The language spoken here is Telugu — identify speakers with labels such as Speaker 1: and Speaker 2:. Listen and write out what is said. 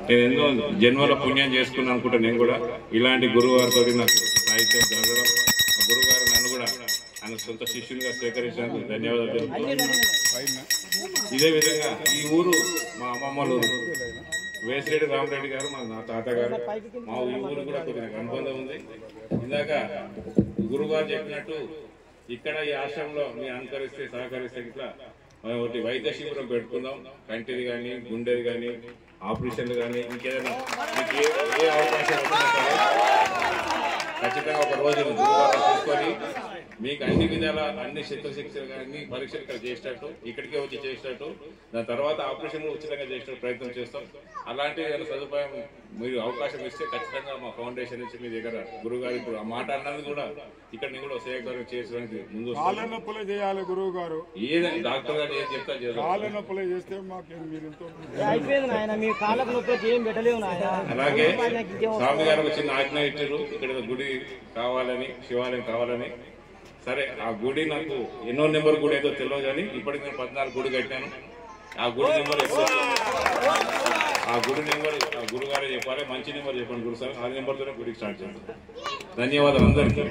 Speaker 1: నేను ఎన్నో జన్మల పుణ్యం చేసుకున్నాను అనుకుంటా. నేను కూడా ఇలాంటి గురువు గారితో నాకు సాహిత్యం జరగడం, గురువు గారు నన్ను కూడా ఆయన సొంత శిష్యునిగా స్వీకరించినందుకు ధన్యవాదాలు తెలుపుతున్నాను. ఇదే విధంగా ఈ ఊరు మా అమ్మమ్మల ఊరు వేసిరెడ్డి రామరెడ్డి గారు, నా తాతగారు, మా ఈ ఊరు కూడా కొద్దిగా అనుబంధం ఉంది. ఇందాక గురుగారు చెప్పినట్టు ఇక్కడ ఈ ఆశ్రమంలో మీరు అనుకరిస్తే సహకరిస్తే ఇట్లా ఒకటి వైద్య శిబిరం పెట్టుకుందాం. కంటిది కానీ, గుండెది కానీ, ఆపరేషన్లు కానీ, ఇంకేదైనా మీకు ఏ అవకాశం ఉన్నా సరే ఖచ్చితంగా ఒక రోజు గురువారం చూసుకొని మీకు అన్ని విధాల అన్ని శస్త్రశిక్షలు అన్ని పరీక్షలు ఇక్కడ చేసేటట్టు, ఇక్కడికే వచ్చి చేసేటట్టు, దాని తర్వాత ఆపరేషన్లు ఉచితంగా చేసేటట్టు ప్రయత్నం చేస్తాం. అలాంటి సదుపాయం మీరు అవకాశం ఇస్తే ఖచ్చితంగా మా ఫౌండేషన్ నుంచి మీ దగ్గర గురువు ఇప్పుడు ఆ మాట అన్నది కూడా ఇక్కడ నేను కూడా సేవలు చేసడానికి ముందు
Speaker 2: నొప్పులే చేయాలి. గురువు గారు
Speaker 1: ఏదైనా డాక్టర్ గారు ఏం చెప్తా
Speaker 2: నొప్పులే చేస్తే
Speaker 1: అలాగే స్వామి గారు ఒక చిన్న ఆజ్ఞ ఇచ్చారు, ఇక్కడ గుడి కావాలని, శివాలయం కావాలని. సరే ఆ గుడి నాకు ఎన్నో నెంబర్ గుడి ఏదో తెలియదు కానీ ఇప్పటికి నేను 14 గుడి కట్టాను. ఆ గుడి నెంబర్ ఆ గుడి నెంబర్ ఆ గురుగారే చెప్పాలి, మంచి నెంబర్ చెప్పండి గురు సార్, ఆ నెంబర్తోనే గుడికి స్టార్ట్ చేయండి. ధన్యవాదాలు అందరికీ.